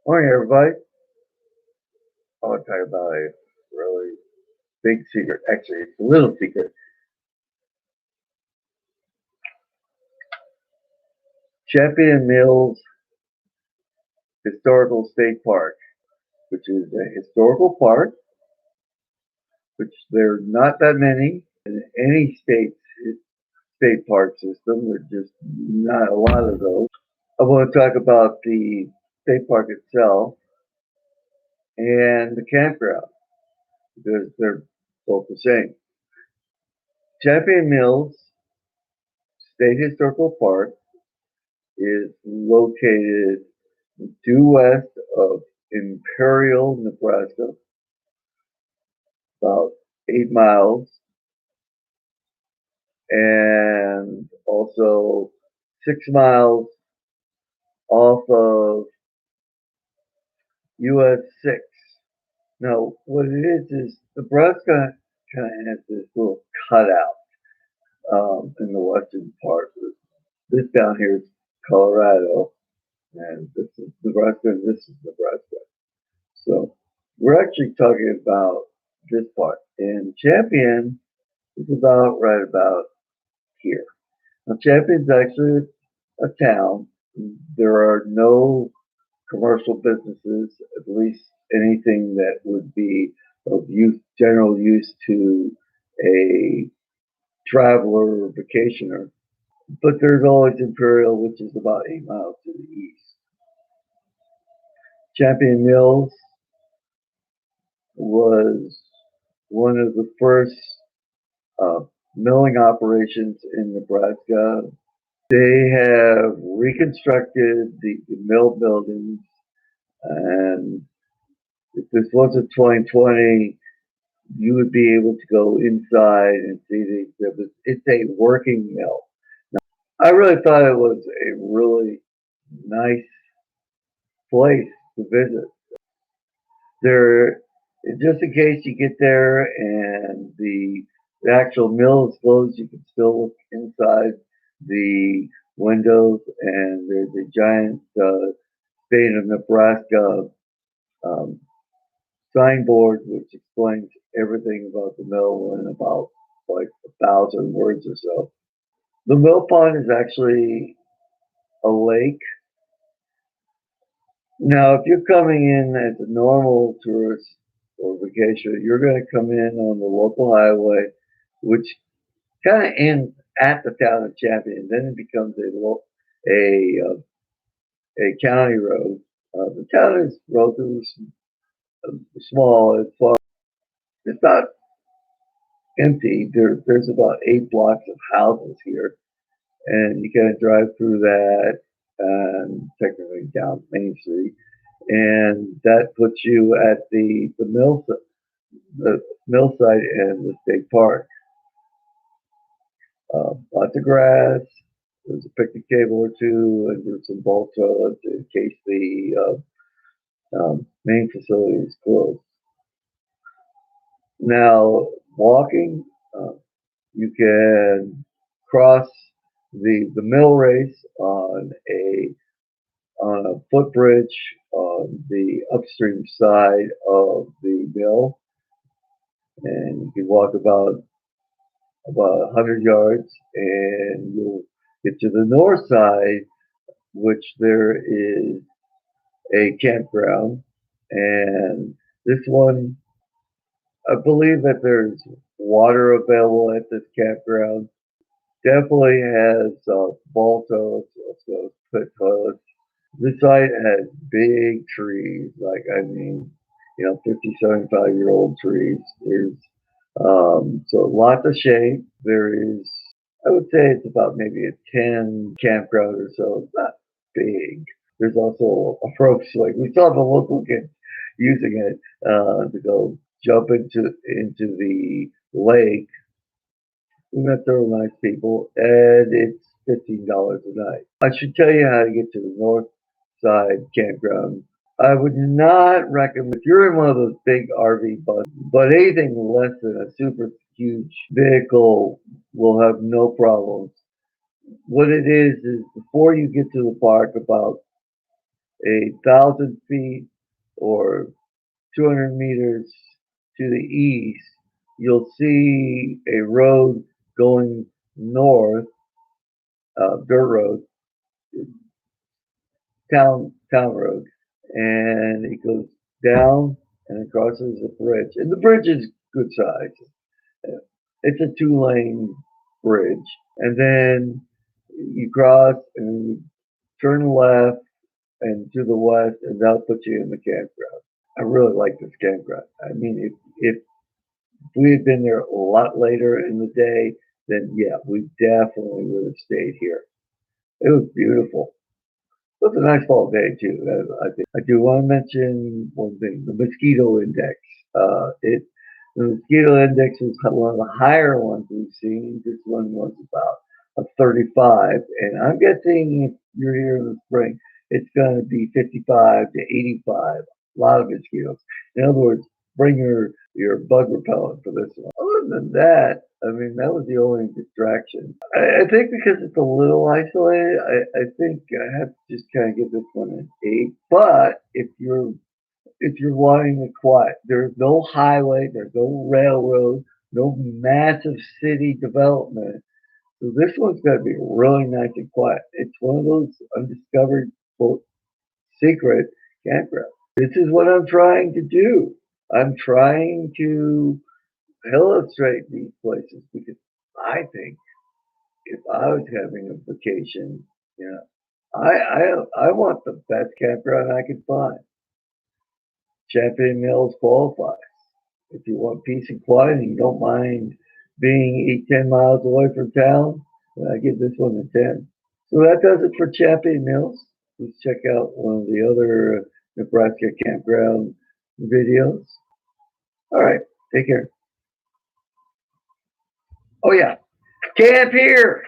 Morning, everybody. I want to talk about a really big secret. Actually, it's a little secret. Champion Mills Historical State Park, which is a historical park, which there are not that many in any state park system. There's just not a lot of those. I want to talk about the state park itself and the campground because they're both the same. Champion Mills State Historical Park is located due west of Imperial, Nebraska, about 8 miles, and also 6 miles off of US 6. Now, what it is Nebraska kind of has this little cutout in the western part. This down here is Colorado, and this is Nebraska, and this is Nebraska. So we're actually talking about this part. And Champion is right about here. Now, Champion's actually a town. There are no commercial businesses, at least anything that would be of general use to a traveler or vacationer. But there's always Imperial, which is about 8 miles to the east. Champion Mills was one of the first milling operations in Nebraska. They have reconstructed the mill buildings, and if this wasn't 2020, you would be able to go inside and see the exhibits. It's a working mill. Now, I really thought it was a really nice place to visit. There, just in case you get there and the actual mill is closed, you can still look inside the windows, and there's a giant state of Nebraska um, signboard which explains everything about the mill in about like 1,000 words or so. The mill pond is actually a lake. Now, if you're coming in as a normal tourist or vacation, you're going to come in on the local highway, which kind of ends at the town of Champion. Then it becomes a county road. The town is relatively small. It's not empty. There's about 8 blocks of houses here, and you kind of drive through that and technically down Main Street, and that puts you at the mill site and the state park. Lots of grass. There's a picnic table or two, and there's some ball toilets in case the main facility is closed. Now, walking, you can cross the mill race on a footbridge on the upstream side of the mill, and you can walk about 100 yards, and you'll get to the north side, which there is a campground. And this one, I believe that there's water available at this campground. Definitely has ball toilets, also pit toilets. This site has big trees, like, I mean, 50, 75-year-old trees. There's so lots of shade. There is, I would say it's about maybe a 10 campground or so. It's not big. There's also approach, like we saw the local kids using it to go jump into the lake. We met real nice people, and it's $15 a night. I should tell you how to get to the north side campground. I would not recommend if you're in one of those big RV buses, but anything less than a super huge vehicle will have no problems. What it is before you get to the park, about 1,000 feet or 200 meters to the east, you'll see a road going north, dirt road, town road, and it goes down and it crosses a bridge. And the bridge is good size. It's a 2-lane bridge, and then you cross and you turn left and to the west, and that'll put you in the campground. I really like this campground. I mean, if we had been there a lot later in the day, then yeah, we definitely would have stayed here. It was beautiful. It was a nice fall day too. I do want to mention one thing: the mosquito index. The mosquito index is one of the higher ones we've seen. This one was about a 35, and I'm guessing if you're here in the spring, it's going to be 55 to 85. A lot of mosquitoes. In other words, bring your bug repellent for this one. Other than that, I mean, that was the only distraction. I think because it's a little isolated, I think I have to just kind of give this one an 8. But if you're wanting the quiet, there's no highway, there's no railroad, no massive city development. So this one's going to be really nice and quiet. It's one of those undiscovered, quote, secret campgrounds. This is what I'm trying to do. I'm trying to illustrate these places because I think if I was having a vacation, you know, I want the best campground I can find. Champion Mills qualifies. If you want peace and quiet and you don't mind being 8, 10 miles away from town, then I give this one a 10. So that does it for Champion Mills. Let's check out one of the other Nebraska campground videos. All right, take care. Oh yeah, camp here.